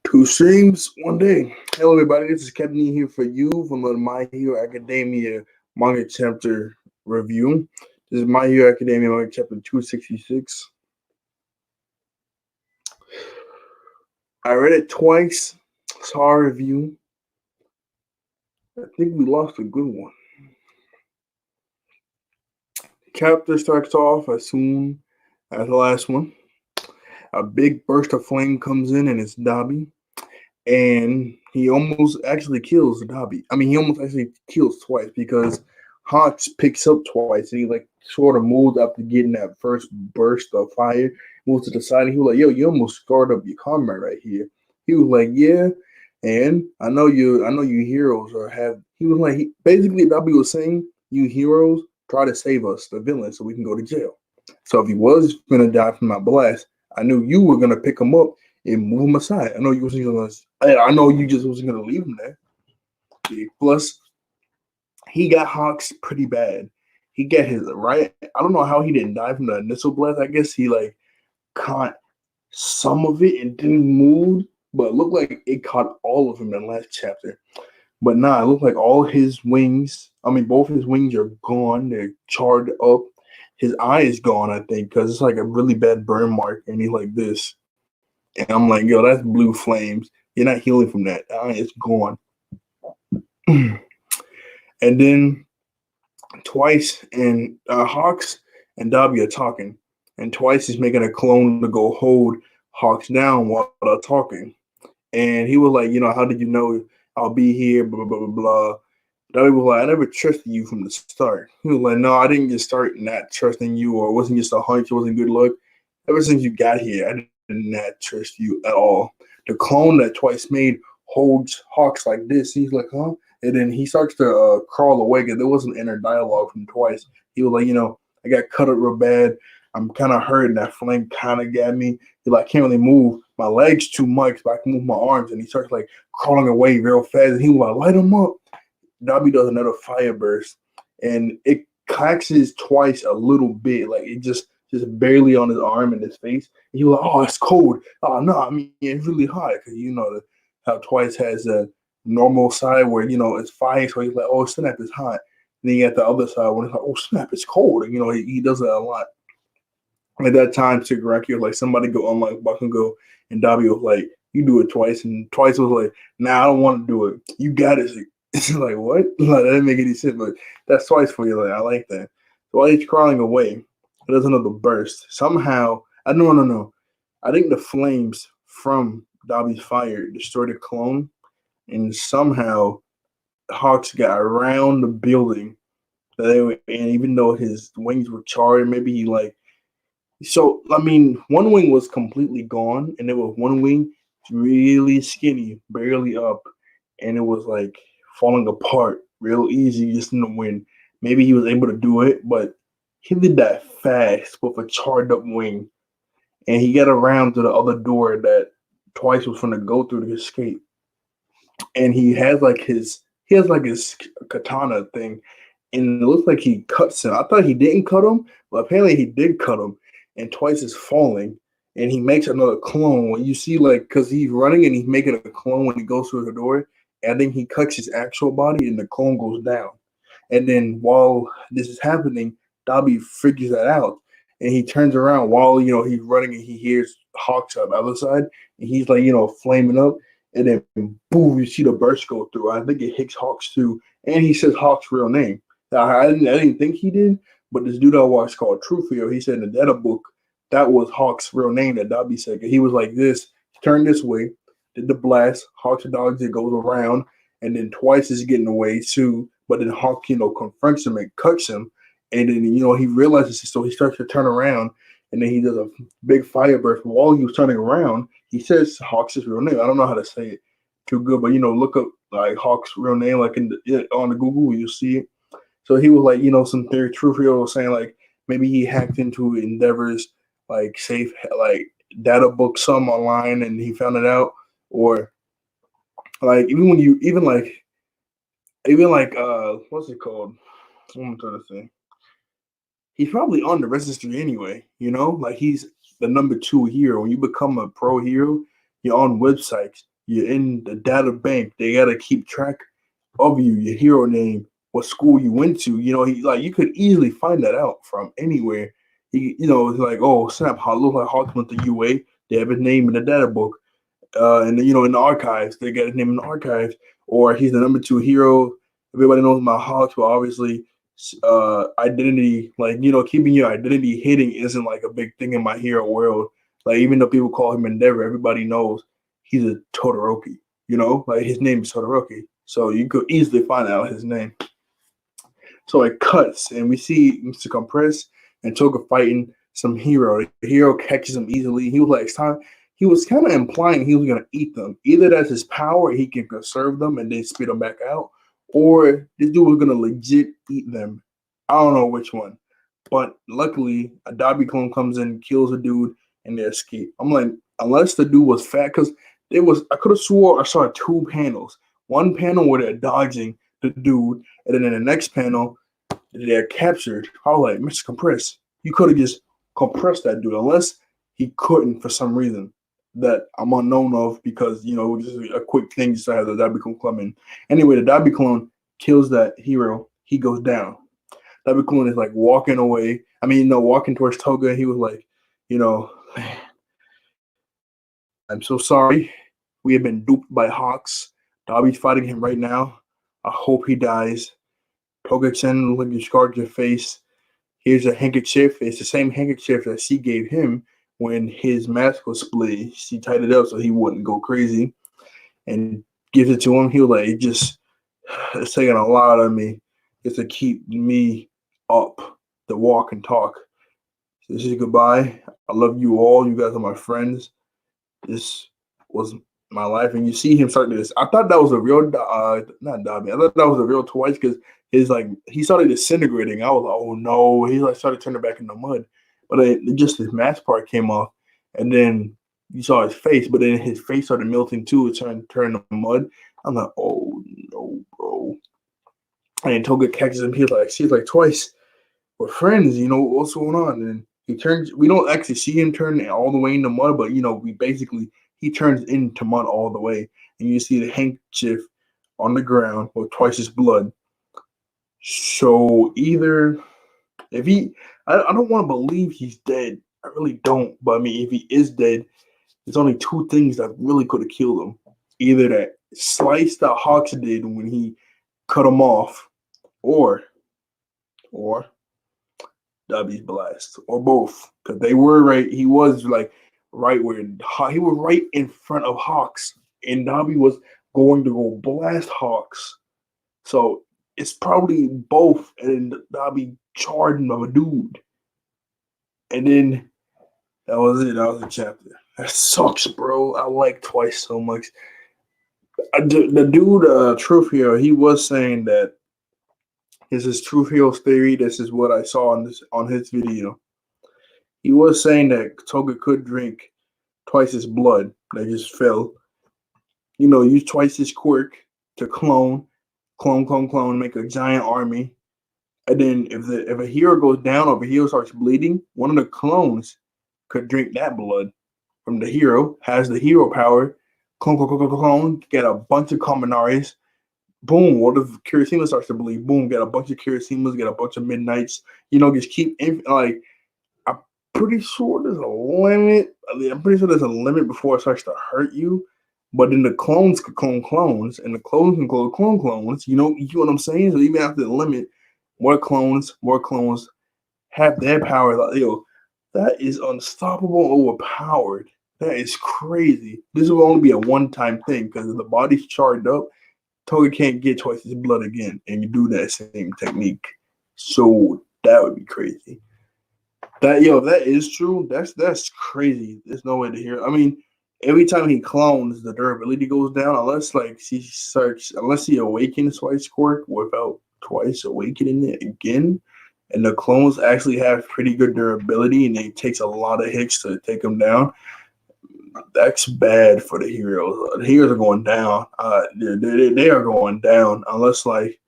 Two streams, one day. Hello, everybody. This is Captain E here for you from the My Hero Academia manga chapter review. This is My Hero Academia manga chapter 266. I read it twice. Saw a review. I think we lost a good one. Chapter starts off as soon as the last one. A big burst of flame comes in, and it's Dabi. And he almost actually kills Dabi. I mean, he almost actually kills twice because Hawks picks up twice, and he like sort of moves after getting that first burst of fire, moves to the side, and he was like, "Yo, you almost scarred up your comrade right here." He was like, "Yeah, and I know you heroes are have." He was like, basically, Dabi was saying, "You heroes try to save us, the villain, so we can go to jail." So if he was gonna die from my blast, I knew you were gonna pick him up and move him aside. I know you wasn't gonna. I know you just wasn't gonna leave him there. Plus, he got Hawks pretty bad. He got his right. I don't know how he didn't die from the initial blast. I guess he like caught some of it and didn't move, but it looked like it caught all of him in the last chapter. But nah, it looked like all his wings. I mean, both his wings are gone. They're charred up. His eye is gone, I think, because it's like a really bad burn mark, and he's like this. And I'm like, yo, that's blue flames. You're not healing from that. It's gone. And then Twice and Hawks and Dabi are talking. And Twice is making a clone to go hold Hawks down while they're talking. And he was like, how did you know I'll be here? Blah, blah, blah, blah. Dabi was like, I never trusted you from the start. He was like, no, I didn't just start not trusting you, or it wasn't just a hunch, it wasn't good luck. Ever since you got here, I did not trust you at all. The clone that Twice made holds Hawks like this. He's like, huh? And then he starts to crawl away because there wasn't inner dialogue from Twice. He was like, I got cut up real bad. I'm kind of hurt, and that flame kind of got me. He's like, I can't really move my legs too much, but I can move my arms. And he starts like crawling away real fast. And he was like, light him up. Dabi does another fire burst, and it claxes Twice a little bit, like it just barely on his arm and his face. And he was like, "Oh, it's cold. Oh no, I mean it's really hot because how Twice has a normal side where it's fire, so he's like, "Oh snap, it's hot." And then you got the other side when it's like, "Oh snap, it's cold." And he does that a lot. At that time, Shigaraki was like, "Somebody go unlock Bakugo," and Dabi was like, "You do it Twice," and Twice was like, "Nah, I don't want to do it. You got it." It's like, what? Like, that didn't make any sense, but that's Twice for you. Like, I like that. So while he's crawling away, there's another burst. Somehow, no. I think the flames from Dabi's fire destroyed a clone, and somehow Hawks got around the building. And even though his wings were charred, maybe he like. So, I mean, one wing was completely gone, and there was one wing really skinny, barely up, and it was like falling apart real easy just in the wind. Maybe he was able to do it, but he did that fast with a charred up wing, and he got around to the other door that Twice was going to go through to escape. And he has like his katana thing, and it looks like he cuts him. I thought he didn't cut him, but apparently he did cut him. And Twice is falling, and he makes another clone. When you see because he's running and he's making a clone when he goes through the door, and then he cuts his actual body, and the clone goes down. And then while this is happening, Dabi figures that out, and he turns around while he's running, and he hears Hawks on the other side, and he's like flaming up, and then boom, you see the burst go through. I think it hits Hawks too, and he says Hawks' real name. Now, I didn't think he did, but this dude I watched called Truefio, he said in the data book that was Hawks' real name that Dabi said. He was like this, turn this way, did the blast, Hawks dogs, it goes around, and then Twice is getting away too. But then Hawk, confronts him and cuts him, and then he realizes it, so he starts to turn around, and then he does a big fire burst. While he was turning around, he says Hawks' real name. I don't know how to say it too good, but look up like Hawks' real name, like on the Google, you'll see it. So he was like, some theory, Truefio was saying like maybe he hacked into Endeavor's like safe like data book some online and he found it out, or like even like what's it called? What am I trying to say? he's probably on the registry anyway. Like he's the number two hero. When you become a pro hero, you're on websites. You're in the data bank. They gotta keep track of you, your hero name, what school you went to. You could easily find that out from anywhere. It's like, oh snap, how look like Hawks went to UA. They have his name in the data book, and in the archives, they got his name in the archives. Or he's the number two hero. Everybody knows my Hawks, but obviously, identity, like keeping your identity hidden isn't like a big thing in my hero world. Like even though people call him Endeavor, everybody knows he's a Todoroki. Like his name is Todoroki, so you could easily find out his name. So it cuts, and we see Mr. Compress and Toga fighting some hero. The hero catches him easily. He was like, it's time. He was kind of implying he was going to eat them. Either that's his power, he can conserve them and then spit them back out, or this dude was going to legit eat them. I don't know which one. But luckily, a Dobby clone comes in, kills a dude, and they escape. I'm like, unless the dude was fat, because I could have swore I saw two panels. One panel where they're dodging the dude, and then in the next panel, they're captured. I was like, Mr. Compress, you could have just compressed that dude, unless he couldn't for some reason that I'm unknown of, because, just a quick thing just to have the Dobby clone come in. Anyway, the Dobby clone kills that hero. He goes down. Dobby clone is like walking away. I mean, walking towards Toga. He was like, man, I'm so sorry. We have been duped by Hawks. Dobby's fighting him right now. I hope he dies. Toga-chan, look, you scarred your face. Here's a handkerchief. It's the same handkerchief that she gave him when his mask was split. She tied it up so he wouldn't go crazy, and gives it to him. He was like, it's taking a lot of me just to keep me up to walk and talk. So this is goodbye. I love you all. You guys are my friends. This was my life. And you see him start this. I thought that was a real, not Dobby. I thought that was a real Twice, because he started disintegrating. I was like, oh no. He like started turning back into mud. But just his mask part came off. And then you saw his face, but then his face started melting too. It turned to mud. I'm like, oh no, bro. And Toga catches him. She's like, Twice, we're friends. What's going on? And he turns. We don't actually see him turn all the way into mud, but he turns into mud all the way, and you see the handkerchief on the ground with Twice's blood. So either if I don't want to believe he's dead. I really don't. But I mean, if he is dead, there's only two things that really could have killed him. Either that slice that Hawks did when he cut him off, or Dobby's blast, or both, because they were right. He was like right where he was right in front of Hawks, and Dobby was going to go blast Hawks. So it's probably both, and Dobby charging of a dude, and then that was it. That was the chapter. That sucks, bro. I like Twice so much. The dude, Truth Hero, he was saying that this is Truth Hero's theory. This is what I saw on his video. He was saying that Toga could drink Twice's blood that just fell. Use Twice's quirk to clone, make a giant army. And then if a hero goes down or if a hero starts bleeding, one of the clones could drink that blood from the hero, has the hero power, clone, get a bunch of Kaminaris. Boom, what if Kirishima starts to bleed? Boom, get a bunch of Kirishimas, get a bunch of Midnights. Just keep, like, I'm pretty sure there's a limit. I'm pretty sure there's a limit before it starts to hurt you. But then the clones could clone clones, and the clones can clone clones. You know what I'm saying? So even after the limit, more clones have their power. Like, that is unstoppable, overpowered. That is crazy. This will only be a one-time thing, because if the body's charged up, Toga can't get Twice's blood again, and you do that same technique. So that would be crazy. That is true. That's crazy. There's no way to hear. I mean, every time he clones, the durability goes down, unless he awakens Twice quirk without Twice awakening it again. And the clones actually have pretty good durability, and it takes a lot of hits to take them down. That's bad for the heroes. The heroes are going down. They are going down unless like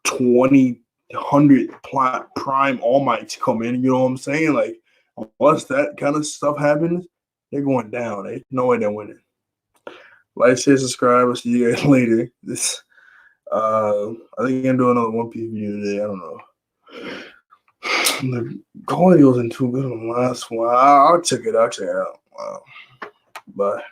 20 100 prime All Mights come in. You know what I'm saying? Like, unless that kind of stuff happens, they're going down. There's no way they're winning. Like, share, subscribe. I'll see you guys later. I think I'm doing another One Piece video today. I don't know. The quality wasn't too good on the last one. I'll check it out. Bye.